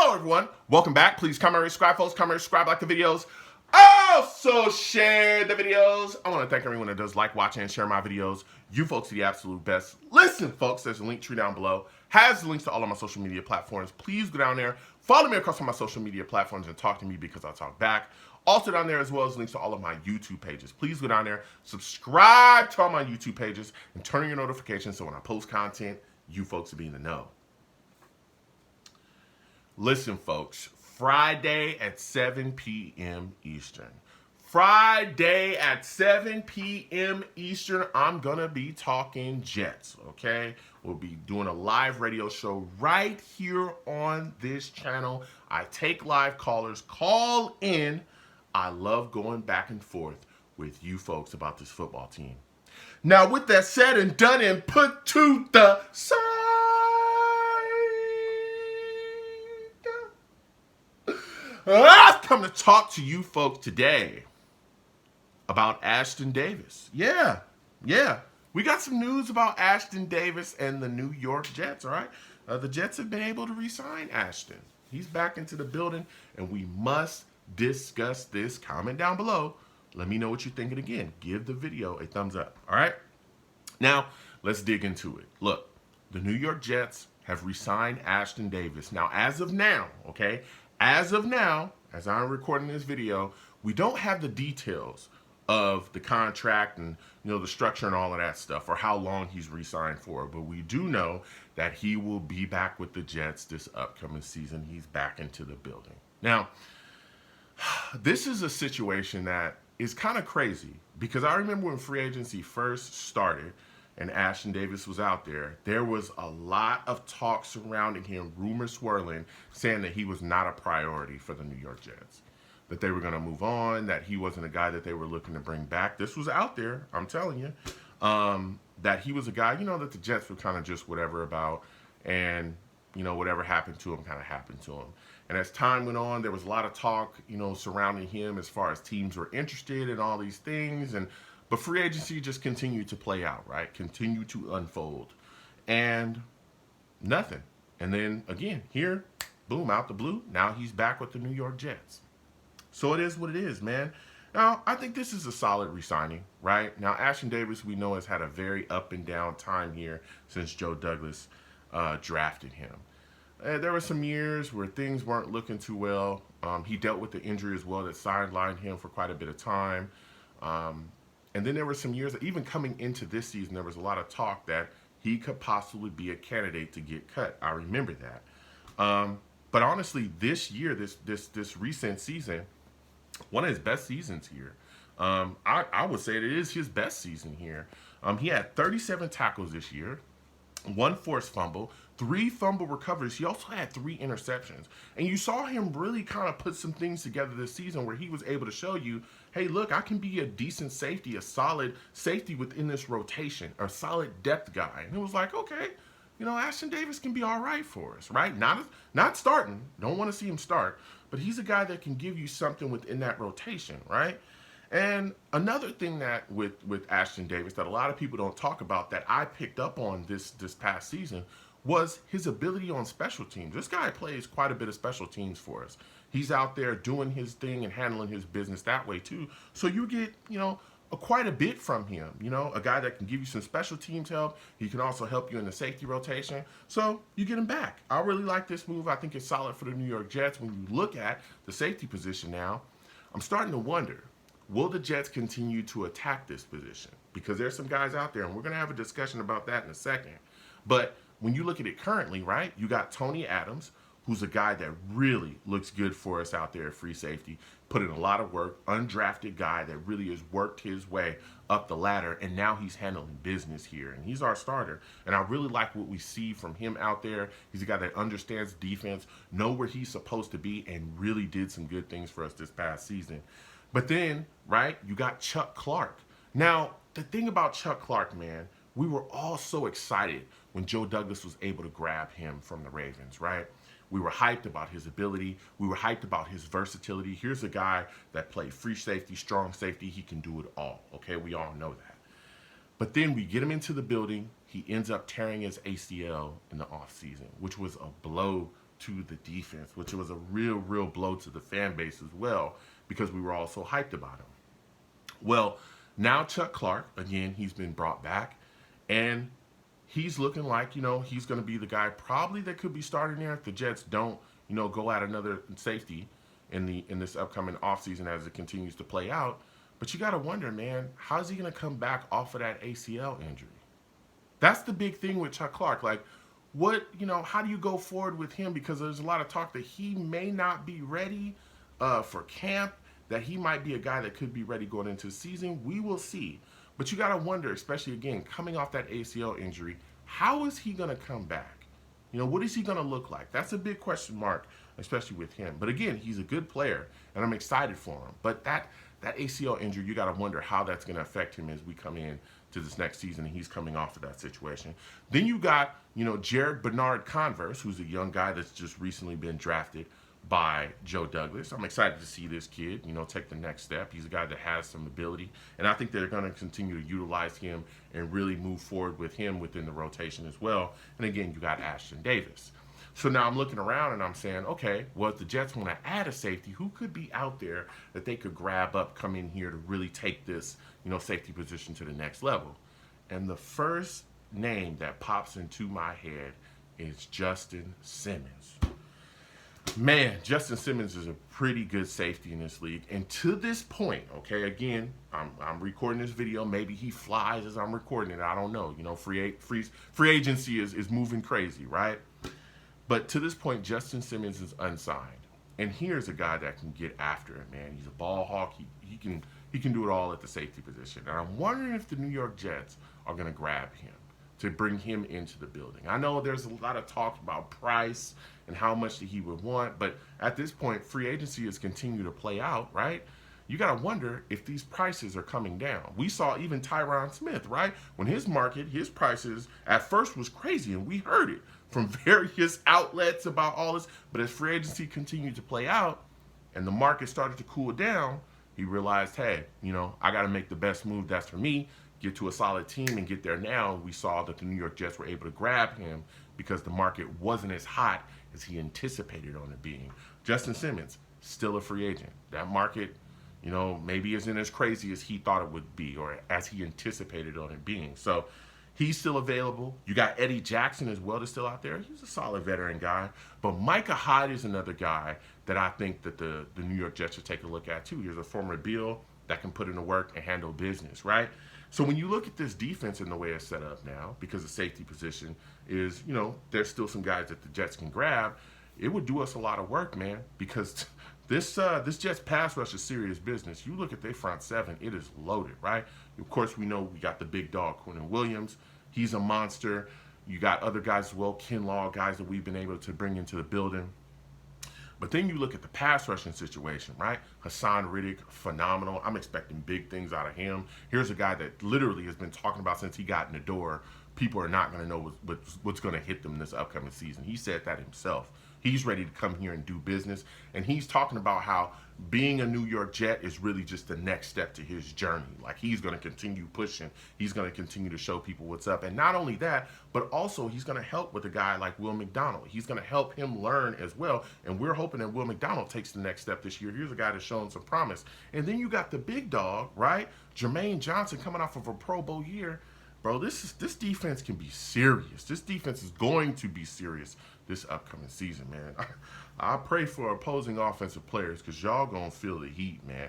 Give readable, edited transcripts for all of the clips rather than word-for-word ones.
Hello, everyone. Welcome back. Please comment, subscribe, folks. Comment, subscribe, like the videos. Also, share the videos. I want to thank everyone that does like, watch, and share my videos. You folks are the absolute best. Listen, folks, there's a link tree down below. Has links to all of my social media platforms. Please go down there. Follow me across all my social media platforms and talk to me because I'll talk back. Also down there as well as links to all of my YouTube pages. Please go down there, subscribe to all my YouTube pages, and turn on your notifications so when I post content, you folks will be in the know. Listen, folks, Friday at 7 p.m. Eastern. Friday at 7 p.m. Eastern, I'm going to be talking Jets, okay? We'll be doing a live radio show right here on this channel. I take live callers. Call in. I love going back and forth with you folks about this football team. Now, with that said and done and put to the side, I've come to talk to you folks today about Ashtyn Davis. Yeah. We got some news about Ashtyn Davis and the New York Jets, all right? The Jets have been able to re-sign Ashtyn. He's back into the building, and we must discuss this. Comment down below. Let me know what you're thinking again. Give the video a thumbs up, all right? Now, let's dig into it. Look, the New York Jets have re-signed Ashtyn Davis. Now, as of now, okay? As of now, as I'm recording this video, we don't have the details of the contract and the structure and all of that stuff, or how long he's re-signed for. But we do know that he will be back with the Jets this upcoming season. He's back into the building. Now, this is a situation that is kind of crazy because I remember when free agency first started and Ashtyn Davis was out there was a lot of talk surrounding him, rumors swirling, saying that he was not a priority for the New York Jets, that they were going to move on, that he wasn't a guy that they were looking to bring back. This was out there, I'm telling you, that he was a guy, that the Jets were kind of just whatever about, and, whatever happened to him kind of happened to him. And as time went on, there was a lot of talk, surrounding him as far as teams were interested in all these things, but free agency just continued to play out, right? Continued to unfold. And nothing. And then, again, here, boom, out the blue, now he's back with the New York Jets. So it is what it is, man. Now, I think this is a solid re-signing, right? Now, Ashtyn Davis, we know, has had a very up and down time here since Joe Douglas drafted him. There were some years where things weren't looking too well. He dealt with the injury as well that sidelined him for quite a bit of time. And then there were some years that even coming into this season, there was a lot of talk that he could possibly be a candidate to get cut. I remember that. But honestly, this year, this recent season, one of his best seasons here. I would say it is his best season here. He had 37 tackles this year, 1 forced fumble, 3 fumble recoveries. He also had 3 interceptions. And you saw him really kind of put some things together this season where he was able to show you, hey, look, I can be a decent safety, a solid safety within this rotation, a solid depth guy. And it was like, okay, Ashtyn Davis can be all right for us, right? Not starting. Don't want to see him start. But he's a guy that can give you something within that rotation, right? And another thing that with Ashtyn Davis that a lot of people don't talk about that I picked up on this past season was his ability on special teams. This guy plays quite a bit of special teams for us. He's out there doing his thing and handling his business that way too. So you get, quite a bit from him. A guy that can give you some special teams help. He can also help you in the safety rotation. So you get him back. I really like this move. I think it's solid for the New York Jets. When you look at the safety position now, I'm starting to wonder, will the Jets continue to attack this position? Because there's some guys out there, and we're going to have a discussion about that in a second. But when you look at it currently, right, you got Tony Adams, who's a guy that really looks good for us out there at free safety, put in a lot of work, undrafted guy that really has worked his way up the ladder, and now he's handling business here, and he's our starter. And I really like what we see from him out there. He's a guy that understands defense, know where he's supposed to be, and really did some good things for us this past season. But then, right, you got Chuck Clark. Now, the thing about Chuck Clark, man, we were all so excited when Joe Douglas was able to grab him from the Ravens, right? We were hyped about his ability. We were hyped about his versatility. Here's a guy that played free safety, strong safety. He can do it all, okay? We all know that. But then we get him into the building. He ends up tearing his ACL in the offseason, which was a blow to the defense, which was a real blow to the fan base as well because we were all so hyped about him. Well, now Chuck Clark, again, he's been brought back, and he's looking like, he's going to be the guy probably that could be starting there if the Jets don't, go at another safety in this upcoming offseason as it continues to play out. But you got to wonder, man, how's he going to come back off of that ACL injury? That's the big thing with Chuck Clark. Like, how do you go forward with him? Because there's a lot of talk that he may not be ready for camp, that he might be a guy that could be ready going into the season. We will see. But you got to wonder, especially, again, coming off that ACL injury, how is he going to come back? What is he going to look like? That's a big question mark, especially with him. But again, he's a good player, and I'm excited for him. But that ACL injury, you got to wonder how that's going to affect him as we come in to this next season, and he's coming off of that situation. Then you got, Jared Bernard-Converse, who's a young guy that's just recently been drafted by Joe Douglas. I'm excited to see this kid, take the next step. He's a guy that has some ability, and I think they're going to continue to utilize him and really move forward with him within the rotation as well. And again, you got Ashtyn Davis. So now I'm looking around and I'm saying, okay, well, if the Jets want to add a safety, who could be out there that they could grab up, come in here to really take this, safety position to the next level? And the first name that pops into my head is Ashtyn Simmons. Man, Ashtyn Simmons is a pretty good safety in this league. And to this point, okay, again, I'm recording this video. Maybe he flies as I'm recording it. I don't know. Free agency is moving crazy, right? But to this point, Ashtyn Simmons is unsigned. And here's a guy that can get after it, man. He's a ball hawk. He can do it all at the safety position. And I'm wondering if the New York Jets are going to grab him to bring him into the building. I know there's a lot of talk about price and how much that he would want, but at this point, free agency is continuing to play out, right? You got to wonder if these prices are coming down. We saw even Tyron Smith, right? When his prices at first was crazy, and we heard it from various outlets about all this, but as free agency continued to play out and the market started to cool down, he realized, hey, I got to make the best move that's for me, get to a solid team and get there now. We saw that the New York Jets were able to grab him because the market wasn't as hot as he anticipated on it being. Ashtyn Simmons, still a free agent. That market, maybe isn't as crazy as he thought it would be or as he anticipated on it being. So he's still available. You got Eddie Jackson as well that's still out there. He's a solid veteran guy. But Micah Hyde is another guy that I think that the New York Jets should take a look at too. He's a former Bill that can put in the work and handle business, right? So when you look at this defense and the way it's set up now, because the safety position is, there's still some guys that the Jets can grab, it would do us a lot of work, man, because this Jets pass rush is serious business. You look at their front seven, it is loaded, right? Of course, we know we got the big dog, Quentin Williams. He's a monster. You got other guys as well, Kinlaw, guys that we've been able to bring into the building. But then you look at the pass rushing situation, right? Hassan Riddick, phenomenal. I'm expecting big things out of him. Here's a guy that literally has been talking about since he got in the door. People are not going to know what's going to hit them this upcoming season. He said that himself. He's ready to come here and do business. And he's talking about how being a New York Jet is really just the next step to his journey. Like, he's going to continue pushing. He's going to continue to show people what's up. And not only that, but also he's going to help with a guy like Will McDonald. He's going to help him learn as well. And we're hoping that Will McDonald takes the next step this year. Here's a guy that's showing some promise. And then you got the big dog, right? Jermaine Johnson coming off of a Pro Bowl year. Bro, this defense can be serious. This defense is going to be serious this upcoming season, man. I pray for opposing offensive players because y'all going to feel the heat, man.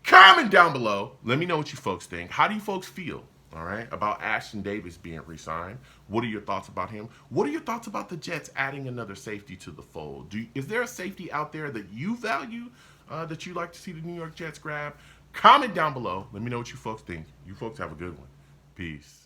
Comment down below. Let me know what you folks think. How do you folks feel, all right, about Ashtyn Davis being re-signed? What are your thoughts about him? What are your thoughts about the Jets adding another safety to the fold? Is there a safety out there that you value that you'd like to see the New York Jets grab? Comment down below. Let me know what you folks think. You folks have a good one. Peace.